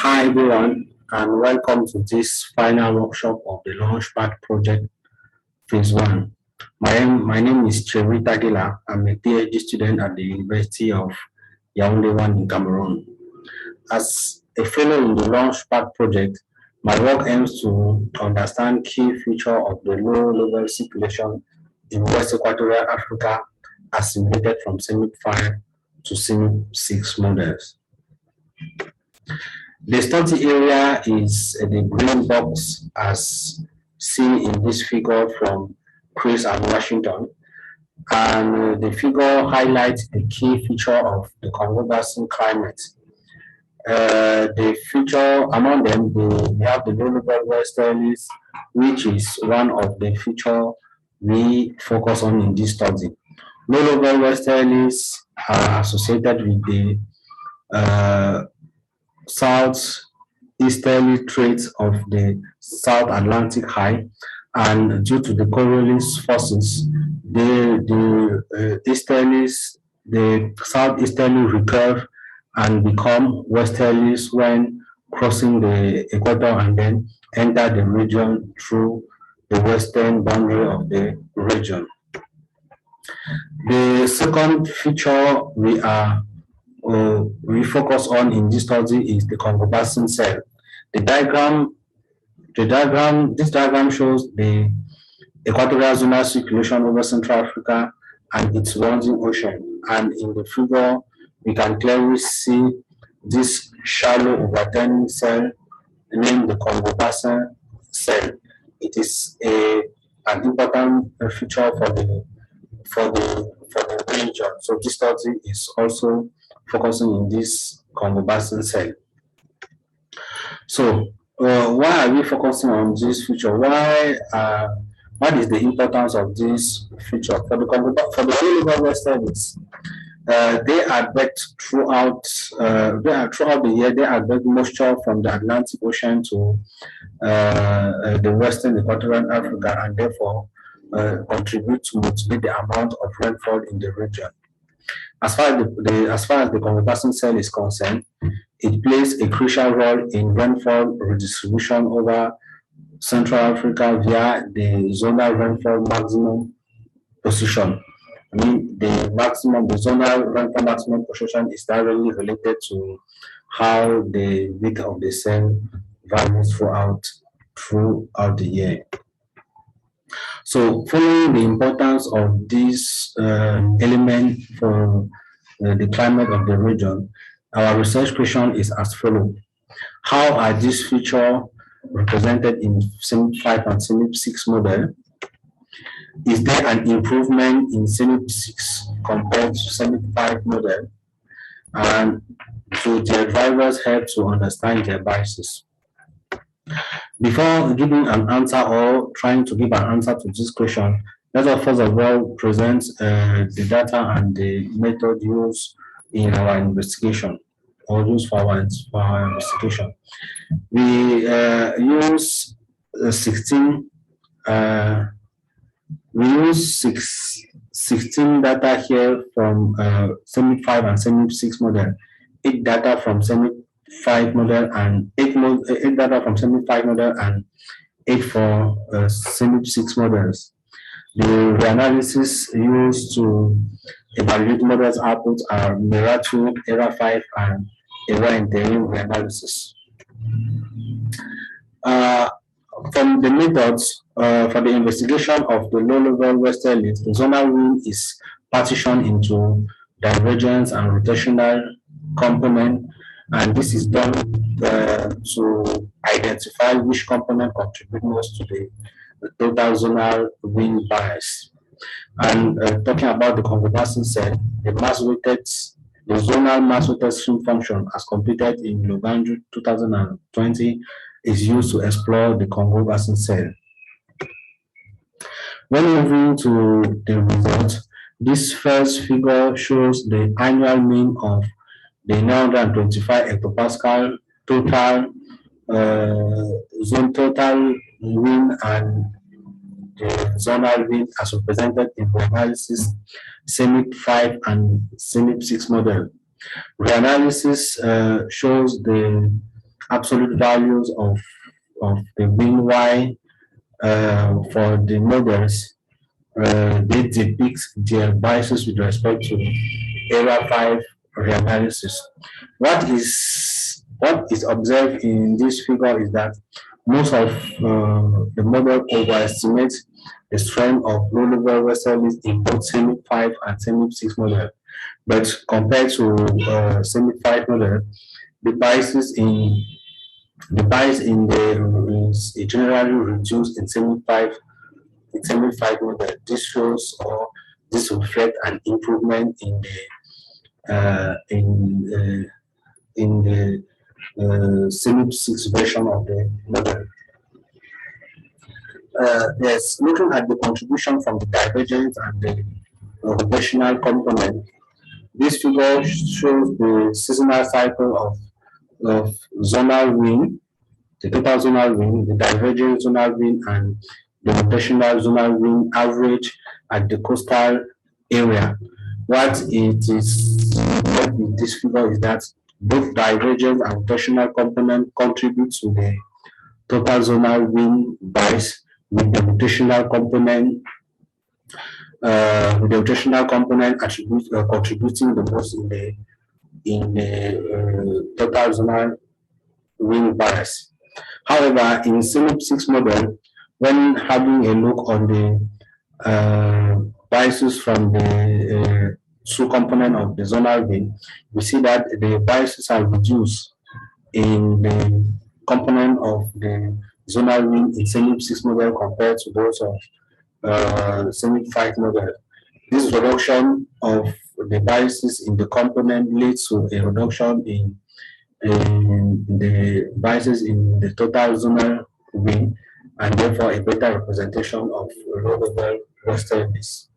Hi everyone, and welcome to this final workshop of the LaunchPad project phase 1. My name is Thierry Taguela. I'm a PhD student at the University of Yaounde 1 in Cameroon. As a fellow in the LaunchPad project, my work aims to understand key features of the low-level circulation in West Equatorial Africa as simulated from CMIP 5 to CMIP 6 models. The study area is the green box as seen in this figure from Chris and Washington, and the figure highlights the key feature of the Congo Basin climate. The feature among them, we have the low-level westerlies, which is one of the features we focus on in this study. Low-level westerlies are associated with the southeasterly traits of the South Atlantic High, and due to the Coriolis forces, the southeasterly recurve and become westerlies when crossing the equator and then enter the region through the western boundary of the region. The second feature we focus on in this study is the Congo Basin cell. This diagram shows the equatorial zonal circulation over Central Africa and its surrounding ocean. And in the figure, we can clearly see this shallow overturning cell named the Congo Basin cell. It is an important feature for the region. So this study is also focusing on this Congo Basin cell. So why are we focusing on this feature? What is the importance of this feature for the low-level westerlies? They advect throughout the year. They advect moisture from the Atlantic Ocean to the Western Equatorial Africa, and therefore contribute to mitigate the amount of rainfall in the region. As far as the Congo Basin cell is concerned, it plays a crucial role in rainfall redistribution over Central Africa via the zonal rainfall maximum position. I mean, the zonal rainfall maximum position is directly related to how the width of the cell varies throughout the year. So, following the importance of this element for the climate of the region, our research question is as follows. How are these features represented in CMIP 5 and CMIP 6 model? Is there an improvement in CMIP 6 compared to CMIP 5 model? And do their drivers help to understand their biases? Before giving an answer or trying to give an answer to this question, let us first of all present the data and the method used in our investigation, or used for our investigation. We use 16 data here from CMIP 5 and CMIP 6 model, 8 data from CMIP 5 model and 8 data from CMIP 5 model and 8 for CMIP 6 models. The reanalysis used to evaluate models outputs are MERA2, ERA5, and ERA-interim reanalysis. From the methods for the investigation of the low-level westerlies, the zonal wind is partitioned into divergence and rotational component, and this is done to identify which component contribute most to the total zonal wind bias. And talking about the Congo Basin cell, the zonal mass-weighted stream function as completed in Logandri 2020 is used to explore the Congo Basin cell. When moving to the result, this first figure shows the annual mean of the 925 hectopascal total wind and the zonal wind as represented in the analysis CMIP 5 and CMIP 6 model. Reanalysis shows the absolute values of the mean Y for the models. They depict their biases with respect to area 5 reanalysis. What is observed in this figure is that most of the model overestimates the strength of low-level vessels in both semi 5 and semi 6 model. But compared to semi 5 model, the biases in the bias in the is generally reduced in semi 5 model. This shows or this reflects an improvement in the semi 6 version of the model. Yes, looking at the contribution from the divergence and the rotational component, this figure shows the seasonal cycle of zonal wind, the total zonal wind, the divergent zonal wind, and the rotational zonal wind average at the coastal area. What it is what with this figure is that both divergent and rotational component contribute to the total zonal wind bias, with the rotational component contributing the most in the total zonal wind bias. However, in synopsis model, when having a look on the biases from the two component of the zonal wind, we see that the biases are reduced in the component of the zonal wind in synopsis model compared to those of semi 5 model. This reduction of the biases in the component leads to a reduction in the biases in the total zonal wind, and therefore a better representation of low-level westerlies.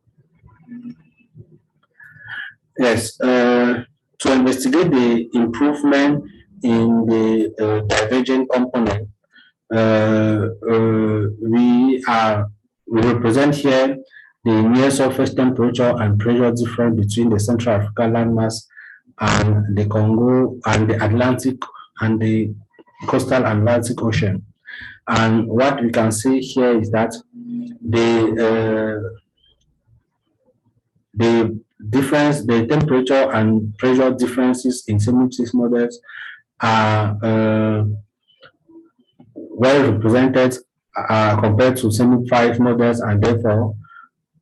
Yes, to investigate the improvement in the divergent component, we represent here the near surface temperature and pressure difference between the Central African landmass and the Congo and the Atlantic and the coastal Atlantic Ocean. And what we can see here is that the temperature and pressure differences in semi-6 models are well represented compared to semi-5 models, and therefore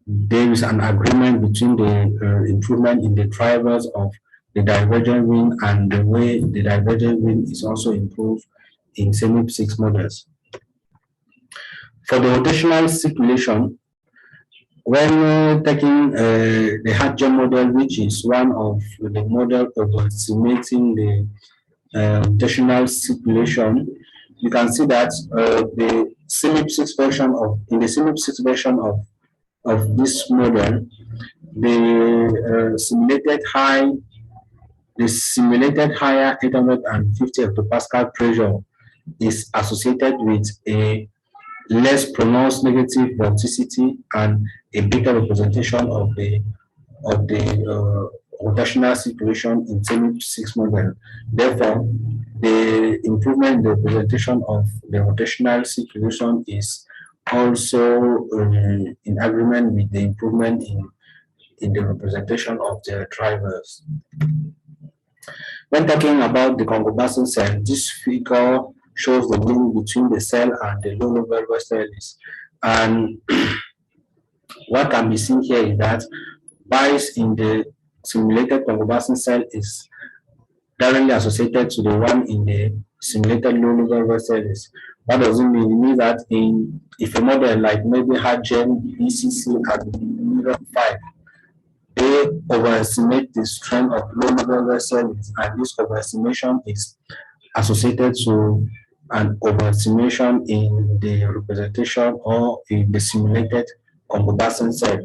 there is an agreement between the improvement in the drivers of the divergent wind and the way the divergent wind is also improved in semi-6 models. For the rotational circulation, when taking the Hadja model, which is one of the model of estimating the rotational circulation, you can see that the semi-6 version of this model, the simulated higher 850 hectopascal pressure is associated with a less pronounced negative vorticity and a better representation of the rotational circulation in semi-6 model. Therefore, the improvement in the representation of the rotational circulation is also in agreement with the improvement in the representation of the drivers. When talking about the Congo Basin cell, this figure shows the link between the cell and the low-level westerlies. And what can be seen here is that bias in the simulated Congo Basin cell is directly associated to the one in the simulated low-level westerlies. What does it mean? It means that if a model like maybe Hadgen, BCC, and Mirror 5, they overestimate the strength of low-level westerlies, and this overestimation is associated to an overestimation in the representation or in the simulated Congo Basin cell.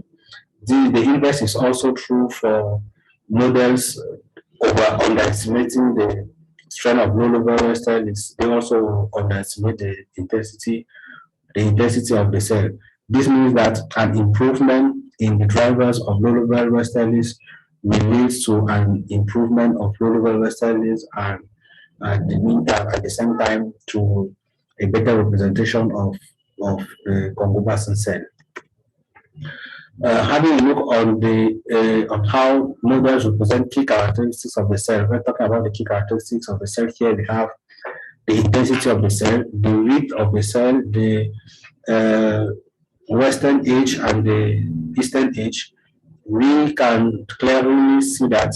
The inverse is also true for models underestimating the strength of low-level westerlies. They also underestimate the intensity of the cell. This means that an improvement in the drivers of low-level westerlies will lead to an improvement of low-level westerlies and at the meantime, at the same time, to a better representation of the Congo Basin cell. Having a look on the on how models represent key characteristics of the cell. We're talking about the key characteristics of the cell here. We have the intensity of the cell, the width of the cell, the western edge and the eastern edge. We can clearly see that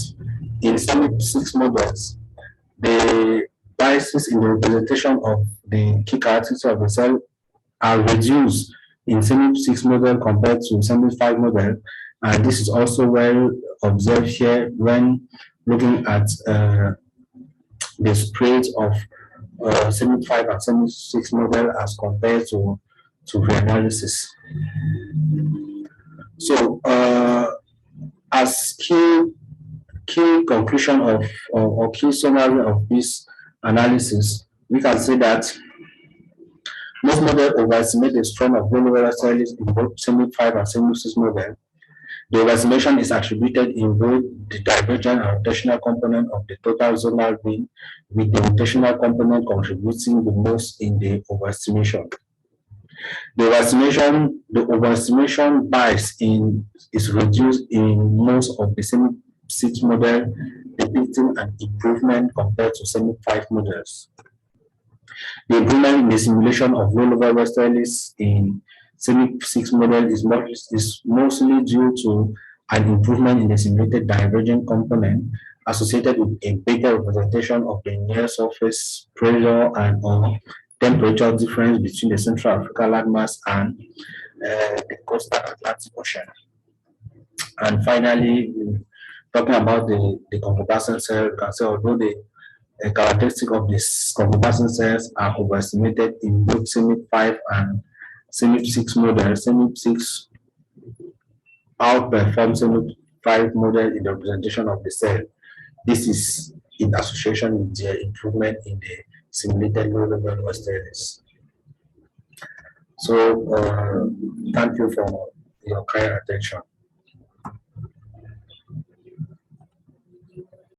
in some 6 models, the biases in the representation of the key characteristics of the cell are reduced in semi-6 model compared to semi-5 model, and this is also well observed here when looking at the spread of semi-5 and semi-6 model as compared to reanalysis. So, as key conclusion of or key summary of this analysis, we can say that most models overestimate the strength of low-level cells in both semi-5 and semi-6 model. The overestimation is attributed in both the divergent and rotational component of the total zonal bin, with the rotational component contributing the most in the overestimation. The overestimation bias is reduced in most of the semi-6 model, depicting an improvement compared to semi-5 models. The improvement in the simulation of low-level westerlies in semi-6 model is mostly due to an improvement in the simulated divergent component associated with a better representation of the near surface pressure and or temperature difference between the Central Africa landmass and the coastal Atlantic Ocean. And finally, talking about the Congo-Basin cell, you can say although the characteristic of these Congo-Basin cells are overestimated in both semi-5 and semi-6 models. Semi-6 outperform semi-5 model in the representation of the cell. This is in association with the improvement in the simulated low-level westerlies. So, thank you for your kind attention.